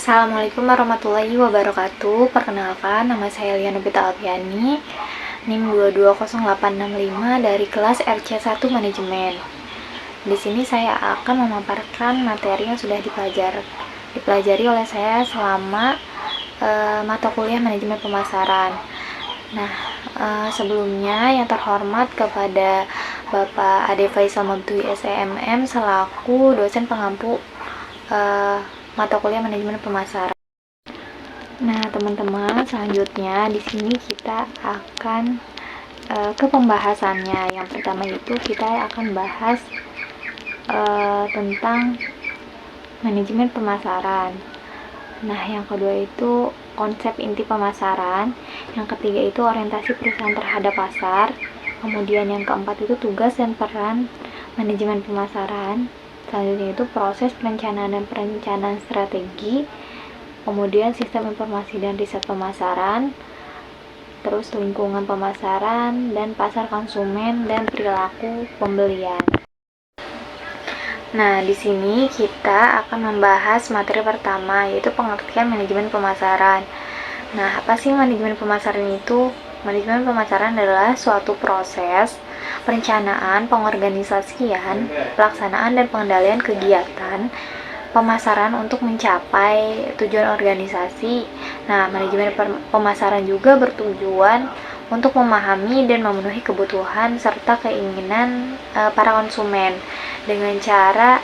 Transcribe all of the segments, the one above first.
Assalamualaikum warahmatullahi wabarakatuh. Perkenalkan, nama saya Liana Bita Alfiani, NIM 220865 dari kelas RC1 Manajemen. Di sini saya akan memaparkan materi yang sudah dipelajari oleh saya selama mata kuliah Manajemen Pemasaran. Nah, sebelumnya yang terhormat kepada Bapak Ade Faisal Mabdui SEMM selaku dosen pengampu mata kuliah Manajemen Pemasaran. Nah, teman-teman, selanjutnya di sini kita akan ke pembahasannya. Yang pertama itu kita akan bahas tentang manajemen pemasaran. Nah, yang kedua itu konsep inti pemasaran. Yang ketiga itu orientasi perusahaan terhadap pasar. Kemudian yang keempat itu tugas dan peran manajemen pemasaran. Selanjutnya itu proses perencanaan dan perencanaan strategi, kemudian sistem informasi dan riset pemasaran, terus lingkungan pemasaran dan pasar konsumen dan perilaku pembelian. Nah, di sini kita akan membahas materi pertama, yaitu pengertian manajemen pemasaran. Nah, apa sih manajemen pemasaran itu? Manajemen pemasaran adalah suatu proses perencanaan, pengorganisasian, pelaksanaan, dan pengendalian kegiatan pemasaran untuk mencapai tujuan organisasi. Nah, manajemen pemasaran juga bertujuan untuk memahami dan memenuhi kebutuhan serta keinginan para konsumen dengan cara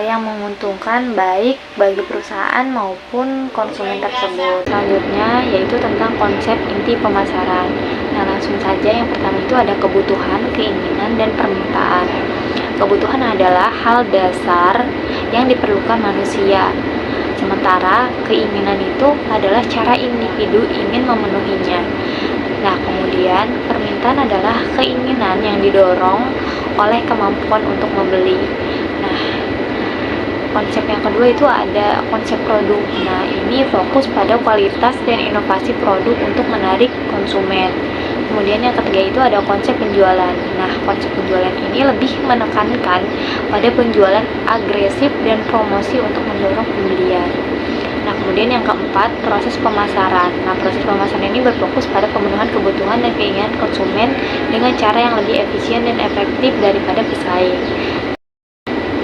yang menguntungkan baik bagi perusahaan maupun konsumen tersebut. Selanjutnya yaitu tentang konsep inti pemasaran. Nah, langsung saja yang pertama itu ada kebutuhan, keinginan, dan permintaan. Kebutuhan adalah hal dasar yang diperlukan manusia. Sementara keinginan itu adalah cara individu ingin memenuhinya. Nah, kemudian permintaan adalah keinginan yang didorong oleh kemampuan untuk membeli. Nah, konsep yang kedua itu ada konsep produk. Nah, ini fokus pada kualitas dan inovasi produk untuk menarik konsumen. Kemudian yang ketiga itu ada konsep penjualan. Nah, konsep penjualan ini lebih menekankan pada penjualan agresif dan promosi untuk mendorong pembelian. Nah, kemudian yang keempat, proses pemasaran. Nah, proses pemasaran ini berfokus pada pemenuhan kebutuhan dan keinginan konsumen dengan cara yang lebih efisien dan efektif daripada pesaing.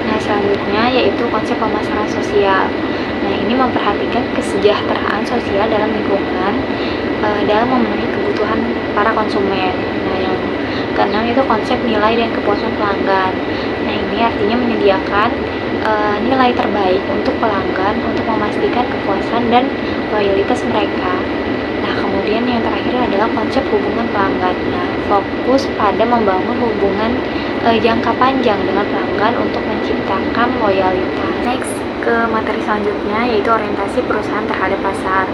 Nah, selanjutnya yaitu konsep pemasaran sosial. Nah, ini memperhatikan kesejahteraan sosial dalam lingkungan dalam memenuhi kebutuhan para konsumen. Nah, yang keenam itu konsep nilai dan kepuasan pelanggan. Nah, ini artinya menyediakan nilai terbaik untuk pelanggan untuk memastikan kepuasan dan loyalitas mereka. Nah, kemudian yang terakhir adalah konsep hubungan pelanggan. Nah, fokus pada membangun hubungan jangka panjang dengan pelanggan untuk menciptakan loyalitas. Next, ke materi selanjutnya yaitu orientasi perusahaan terhadap pasar.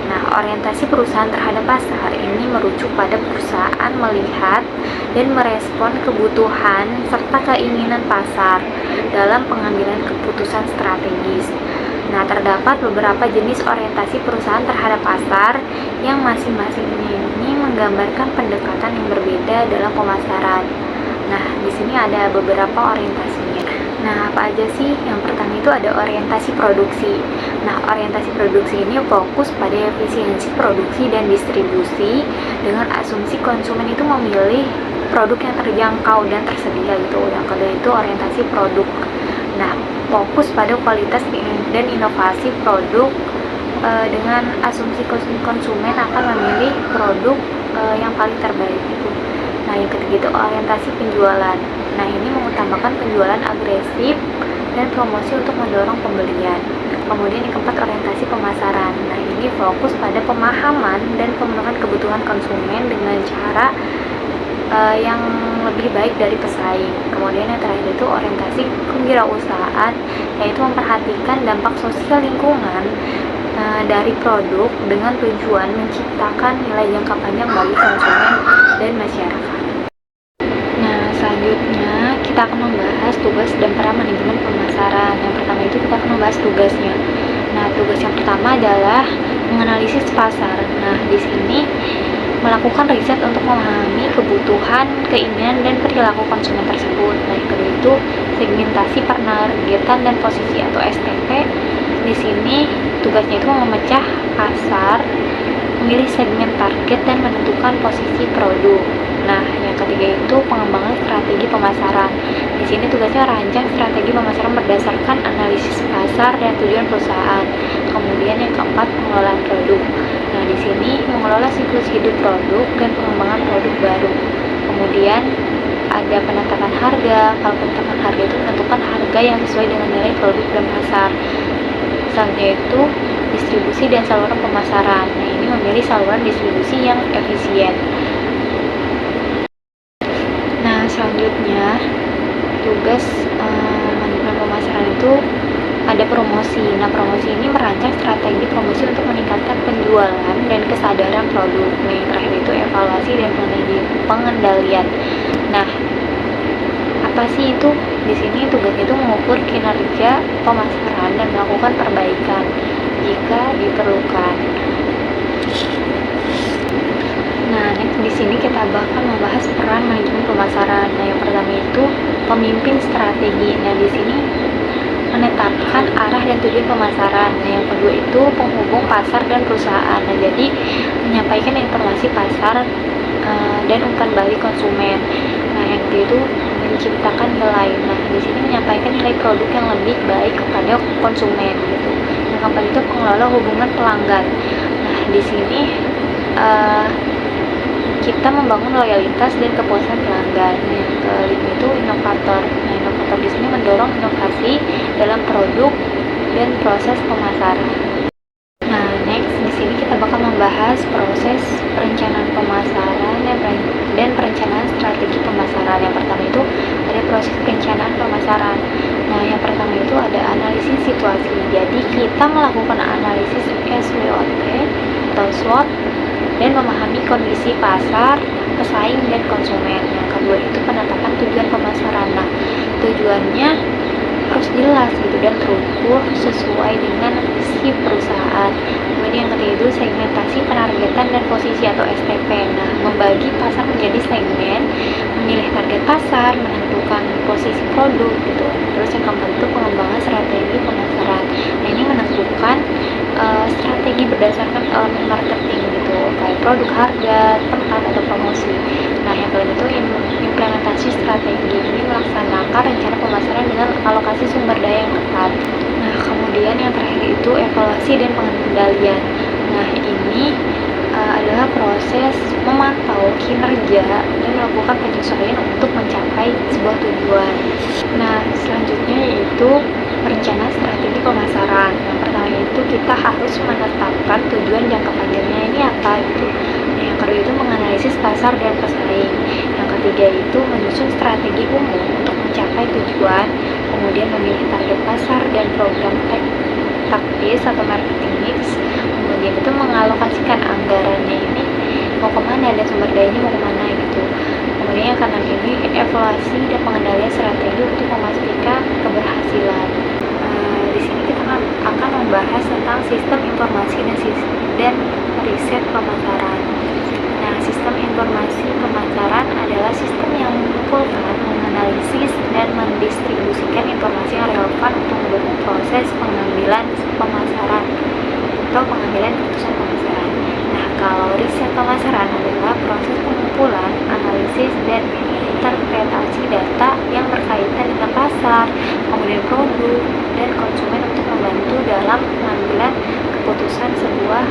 Nah, orientasi perusahaan terhadap pasar ini merujuk pada perusahaan melihat dan merespon kebutuhan serta keinginan pasar dalam pengambilan keputusan strategis. Nah, terdapat beberapa jenis orientasi perusahaan terhadap pasar yang masing-masing ini menggambarkan pendekatan yang berbeda dalam pemasaran. Nah, di sini ada beberapa orientasinya. Nah, apa aja sih? Yang pertama itu ada orientasi produksi. Nah, orientasi produksi ini fokus pada efisiensi produksi dan distribusi dengan asumsi konsumen itu memilih produk yang terjangkau dan tersedia gitu. Yang kedua itu orientasi produk. Nah, fokus pada kualitas dan inovasi produk dengan asumsi konsumen akan memilih produk yang paling terbaik itu. Nah, yang ketiga itu orientasi penjualan. Nah, ini mengutamakan penjualan agresif dan promosi untuk mendorong pembelian. Kemudian yang keempat orientasi pemasaran. Nah, ini fokus pada pemahaman dan pemenuhan kebutuhan konsumen dengan cara yang lebih baik dari pesaing. Kemudian yang terakhir itu orientasi kewirausahaan, yaitu memperhatikan dampak sosial lingkungan dari produk dengan tujuan menciptakan nilai jangka panjang bagi konsumen dan masyarakat. Nah, selanjutnya kita akan membahas tugas dan peran manajemen pemasaran. Yang pertama itu kita akan membahas tugasnya. Nah, tugas yang pertama adalah menganalisis pasar. Nah, di sini melakukan riset untuk memahami kebutuhan, keinginan, dan perilaku konsumen tersebut. Nah, yang kedua itu segmentasi, penargetan, dan posisi atau STP. Di sini tugasnya itu memecah pasar, memilih segmen target, dan menentukan posisi produk. Nah, yang ketiga itu pengembangan strategi pemasaran. Di sini tugasnya rancang strategi pemasaran berdasarkan analisis pasar dan tujuan perusahaan. Kemudian yang keempat, pengelolaan produk. Nah, di sini mengelola siklus hidup produk dan pengembangan produk baru. Kemudian ada penetapan harga. Kalau penetapan harga itu menentukan harga yang sesuai dengan nilai produk dan pasar. Selanjutnya itu distribusi dan saluran pemasaran. Nah, ini memilih saluran distribusi yang efisien. Nah, selanjutnya tugas manajemen pemasaran itu ada promosi. Nah, promosi ini merancang strategi promosi untuk meningkatkan penjualan dan kesadaran produk. Nah, yang terakhir itu evaluasi dan pengendalian. Nah, apa sih itu? Di sini tugasnya itu mengukur kinerja pemasaran dan melakukan perbaikan jika diperlukan. Nah, next di sini kita bakal membahas peran manajemen pemasaran. Nah, yang pertama itu pemimpin strategi. Nah, di sini menetapkan arah dan tujuan pemasaran. Nah, yang kedua itu penghubung pasar dan perusahaan. Nah, jadi menyampaikan informasi pasar dan umpan balik konsumen. Nah, yang ketiga itu menciptakan nilai. Nah, di sini menyampaikan nilai produk yang lebih baik kepada konsumen gitu. Yang keempat itu pengelola hubungan pelanggan. Nah, di sini kita membangun loyalitas dan kepuasan pelanggan. Yang kelima itu inovator. Nah, inovator di sini mendorong inovasi dalam produk dan proses pemasaran. Nah, next di sini kita bakal membahas proses perencanaan pemasaran dan perencanaan strategi pemasaran. Yang pertama itu ada proses perencanaan pemasaran. Nah, yang pertama itu ada analisis situasi. Jadi kita melakukan analisis SWOT atau SWOT dan memahami kondisi pasar, pesaing, dan konsumen. Yang kedua itu penetapan tujuan pemasaran. Nah, tujuannya harus jelas gitu dan terukur sesuai dengan visi perusahaan. Kemudian yang ketiga itu segmentasi, penargetan, dan posisi atau STP. Nah, membagi pasar menjadi segmen, memilih target pasar, menentukan posisi produk gitu. Terus yang keempat itu pengembangan strategi pemasaran. Nah, ini menentukan strategi berdasarkan elemen marketing gitu, kayak produk, harga, tempat, atau promosi. Nah, yang kelima itu implementasi strategi. Ini melaksanakan rencana pemasaran dengan alokasi sumber daya yang tepat. Nah, kemudian yang terakhir itu evaluasi dan pengendalian. Nah, ini adalah proses memantau kinerja dan melakukan penyesuaian untuk mencapai sebuah tujuan. Nah, selanjutnya yaitu perencanaan strategi pemasaran. Yang pertama itu kita harus menetapkan tujuan jangka panjangnya ini apa gitu. Nah, yang kedua itu menganalisis pasar dan pesaing. Yang ketiga itu menyusun strategi umum untuk mencapai tujuan. Kemudian memilih target pasar dan program taktis atau marketing mix. Kemudian itu mengalokasikan anggarannya ini mau kemana dan sumber dayanya mau kemana gitu. Kemudian yang keenam ini evaluasi dan pengendalian strategi untuk memastikan keberhasilan. Di sini kita akan membahas tentang sistem informasi dan riset pemasaran. Nah, sistem informasi pemasaran adalah sistem yang mengumpulkan, menganalisis, dan mendistribusikan informasi yang relevan untuk mendukung proses pengambilan pemasaran atau pengambilan keputusan pemasaran. Nah, kalau riset pemasaran adalah proses pengumpulan, analisis, dan interpretasi data yang berkaitan dengan pasar, kemudian produk, dan konsumen untuk membantu dalam pengambilan keputusan sebuah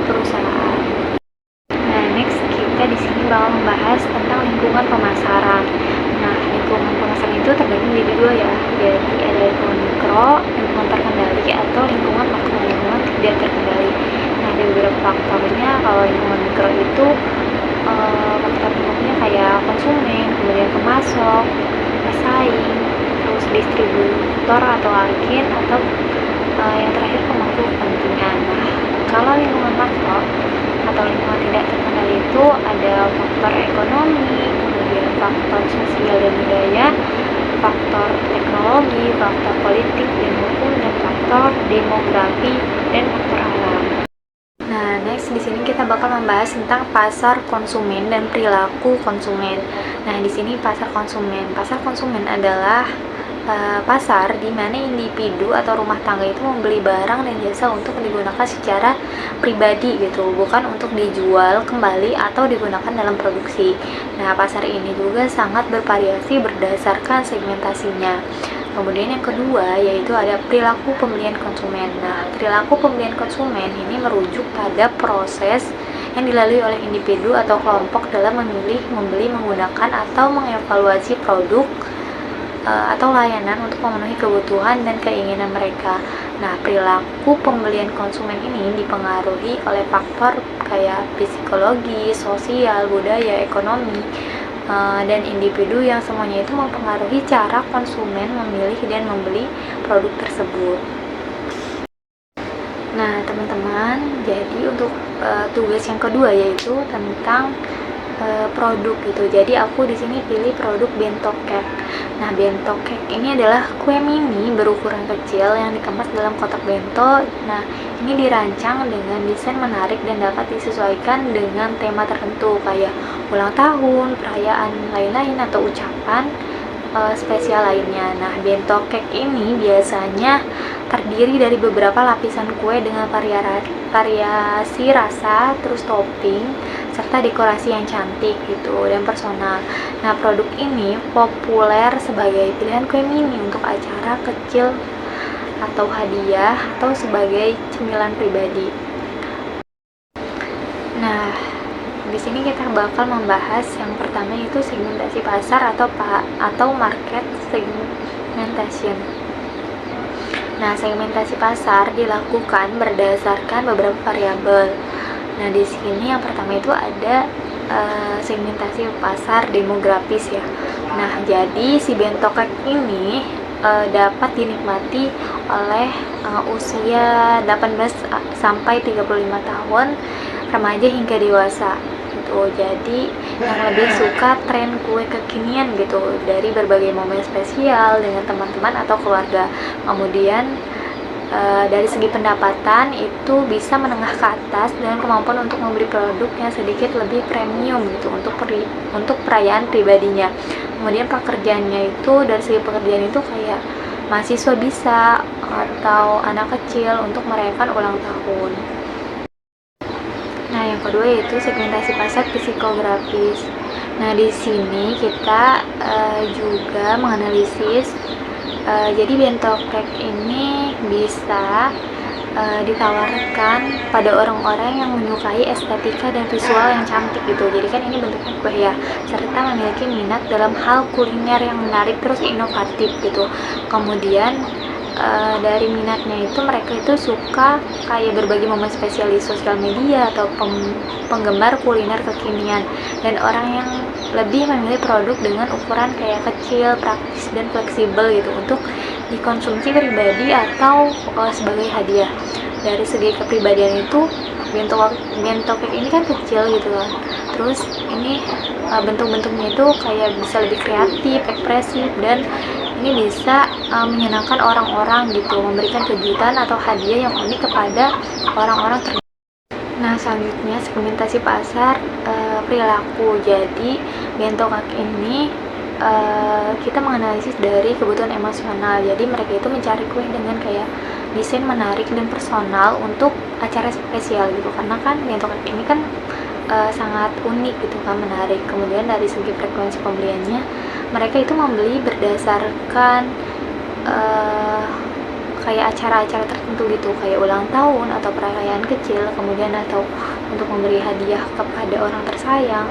perusahaan. Nah, next kita di sini bakal membahas tentang lingkungan pemasaran. Nah, lingkungan pemasaran itu terbagi menjadi dua ya, jadi ada lingkungan mikro, lingkungan terkendali, atau lingkungan makro, lingkungan tidak terkendali. Nah, ada beberapa faktornya. Kalau lingkungan mikro itu faktor-faktornya kayak konsumen, kemudian pemasok, pesaing, terus distributor atau agen, atau yang terakhir pemangku kepentingan. Nah, kalau lingkungan makro atau lingkungan tidak terkendali itu ada faktor ekonomi, kemudian faktor sosial dan budaya, faktor teknologi, faktor politik dan hukum, dan faktor demografi dan faktor alam. Nah, next di sini kita bakal membahas tentang pasar konsumen dan perilaku konsumen. Nah, di sini pasar konsumen adalah pasar di mana individu atau rumah tangga itu membeli barang dan jasa untuk digunakan secara pribadi gitu, bukan untuk dijual kembali atau digunakan dalam produksi. Nah, pasar ini juga sangat bervariasi berdasarkan segmentasinya. Kemudian yang kedua yaitu ada perilaku pembelian konsumen. Nah, perilaku pembelian konsumen ini merujuk pada proses yang dilalui oleh individu atau kelompok dalam memilih, membeli, menggunakan, atau mengevaluasi produk atau layanan untuk memenuhi kebutuhan dan keinginan mereka. Nah, perilaku pembelian konsumen ini dipengaruhi oleh faktor kayak psikologi, sosial, budaya, ekonomi, dan individu yang semuanya itu mempengaruhi cara konsumen memilih dan membeli produk tersebut. Nah, teman-teman, jadi untuk tugas yang kedua yaitu tentang produk gitu. Jadi aku di sini pilih produk bento cake. Nah, bento cake ini adalah kue mini berukuran kecil yang dikemas dalam kotak bento. Nah, ini dirancang dengan desain menarik dan dapat disesuaikan dengan tema tertentu kayak ulang tahun, perayaan lain-lain atau ucapan spesial lainnya. Nah, bento cake ini biasanya terdiri dari beberapa lapisan kue dengan variasi rasa, terus topping, serta dekorasi yang cantik gitu dan personal. Nah, produk ini populer sebagai pilihan kue mini untuk acara kecil atau hadiah atau sebagai cemilan pribadi. Nah, di sini kita bakal membahas yang pertama yaitu segmentasi pasar atau market segmentation. Nah, segmentasi pasar dilakukan berdasarkan beberapa variabel. Nah, di sini yang pertama itu ada segmentasi pasar demografis ya. Nah, jadi si bento cake ini dapat dinikmati oleh usia 18 sampai 35 tahun, remaja hingga dewasa gitu. Jadi yang lebih suka tren kue kekinian gitu dari berbagai momen spesial dengan teman-teman atau keluarga. Kemudian dari segi pendapatan itu bisa menengah ke atas dengan kemampuan untuk membeli produk yang sedikit lebih premium gitu untuk perayaan pribadinya. Kemudian pekerjaannya itu dari segi pekerjaan itu kayak mahasiswa bisa atau anak kecil untuk merayakan ulang tahun. Nah, yang kedua yaitu segmentasi pasar psikografis. Nah, di sini kita juga menganalisis jadi bento cake ini bisa ditawarkan pada orang-orang yang menyukai estetika dan visual yang cantik gitu. Jadi kan ini bentuknya kue ya, serta memiliki minat dalam hal kuliner yang menarik terus inovatif gitu. Kemudian dari minatnya itu mereka itu suka kayak berbagi momen spesial di sosial media atau penggemar kuliner kekinian, dan orang yang lebih memilih produk dengan ukuran kayak kecil, praktis dan fleksibel gitu untuk dikonsumsi pribadi atau sebagai hadiah. Dari segi kepribadian itu bento cake ini kan kecil gitu kan, terus ini bentuk-bentuknya itu kayak bisa lebih kreatif, ekspresif, dan ini bisa menyenangkan orang-orang gitu, memberikan kejutan atau hadiah yang unik kepada orang-orang tertentu. Nah, selanjutnya segmentasi pasar perilaku. Jadi bento cake ini kita menganalisis dari kebutuhan emosional. Jadi mereka itu mencari kue dengan kayak desain menarik dan personal untuk acara spesial gitu, karena kan bento cake ini kan sangat unik gitu kan, menarik. Kemudian dari segi frekuensi pembeliannya, mereka itu membeli berdasarkan kayak acara-acara tertentu gitu, kayak ulang tahun atau perayaan kecil, kemudian atau untuk memberi hadiah kepada orang tersayang,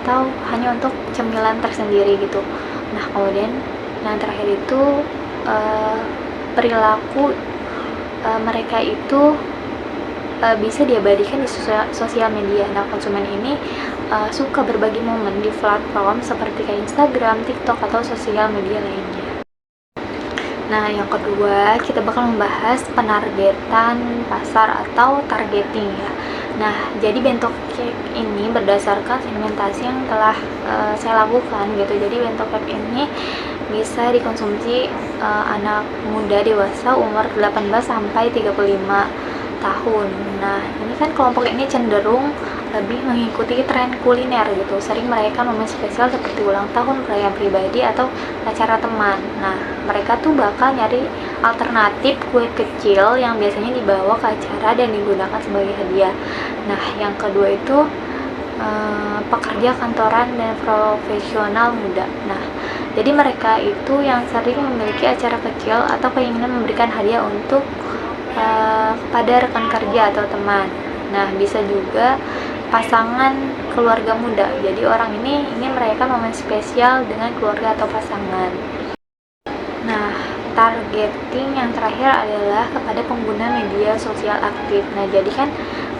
atau hanya untuk cemilan tersendiri gitu. Nah, kemudian yang terakhir itu perilaku mereka itu bisa diabadikan di sosial media. Nah, konsumen ini suka berbagi momen di platform seperti kayak Instagram, TikTok, atau sosial media lainnya. Nah, yang kedua kita bakal membahas penargetan pasar atau targeting ya. Nah, jadi bento cake ini berdasarkan segmentasi yang telah saya lakukan gitu. Jadi bento cake ini bisa dikonsumsi anak muda dewasa umur 18 sampai 35 tahun. Nah, ini kan kelompok ini cenderung lebih mengikuti tren kuliner gitu, sering merayakan momen spesial seperti ulang tahun, perayaan pribadi, atau acara teman. Nah, mereka tuh bakal nyari alternatif kue kecil yang biasanya dibawa ke acara dan digunakan sebagai hadiah. Nah, yang kedua itu pekerja kantoran dan profesional muda. Nah, jadi mereka itu yang sering memiliki acara kecil atau keinginan memberikan hadiah untuk kepada rekan kerja atau teman. Nah, bisa juga pasangan keluarga muda. Jadi orang ini ingin merayakan momen spesial dengan keluarga atau pasangan. Nah, targeting yang terakhir adalah kepada pengguna media sosial aktif. Nah, jadi kan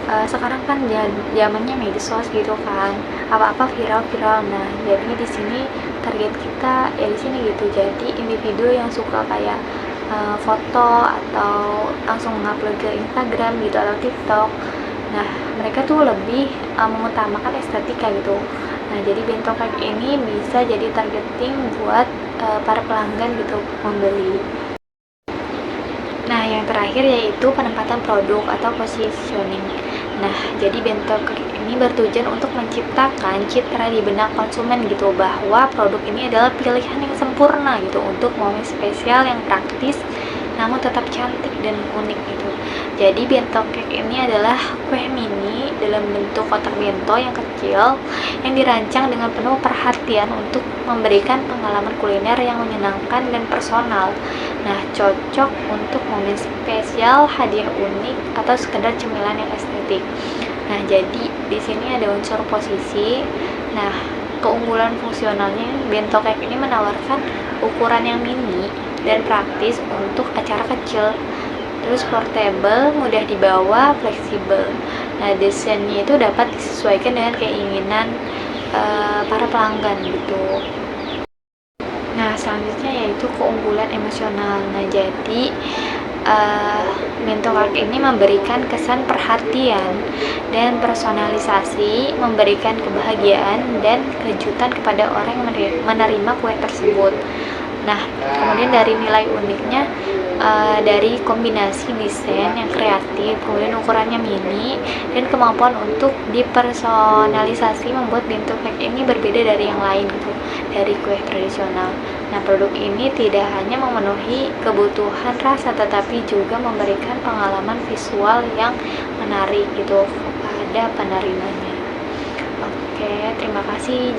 sekarang kan zamannya medsos gitu kan, apa-apa viral-viral. Nah, jadinya di sini target kita ya di sini gitu. Jadi individu yang suka kayak foto atau langsung ngupload ke Instagram gitu atau TikTok. Nah, mereka tuh lebih mengutamakan estetika gitu. Nah, jadi bento cake ini bisa jadi targeting buat para pelanggan gitu membeli. Nah, yang terakhir yaitu penempatan produk atau positioning. Nah, jadi bento cake ini bertujuan untuk menciptakan citra di benak konsumen gitu, bahwa produk ini adalah pilihan yang sempurna gitu untuk momen spesial yang praktis namun tetap cantik dan unik gitu. Jadi bento cake ini adalah kue mini dalam bentuk kotak bento yang kecil yang dirancang dengan penuh perhatian untuk memberikan pengalaman kuliner yang menyenangkan dan personal. Nah, cocok untuk momen spesial, hadiah unik, atau sekedar cemilan yang estetik. Nah, jadi di sini ada unsur posisi. Nah, keunggulan fungsionalnya, bento cake ini menawarkan ukuran yang mini dan praktis untuk acara kecil. Terus portable, mudah dibawa, fleksibel. Nah, desainnya itu dapat disesuaikan dengan keinginan para pelanggan gitu. Nah, selanjutnya yaitu keunggulan emosional. Nah, jadi bento cake ini memberikan kesan perhatian dan personalisasi, memberikan kebahagiaan dan kejutan kepada orang yang menerima kue tersebut. Nah, kemudian dari nilai uniknya, dari kombinasi desain yang kreatif, kemudian ukurannya mini, dan kemampuan untuk dipersonalisasi membuat bento cake ini berbeda dari yang lain gitu, dari kue tradisional. Nah, produk ini tidak hanya memenuhi kebutuhan rasa, tetapi juga memberikan pengalaman visual yang menarik gitu kepada penerimanya. Oke, terima kasih.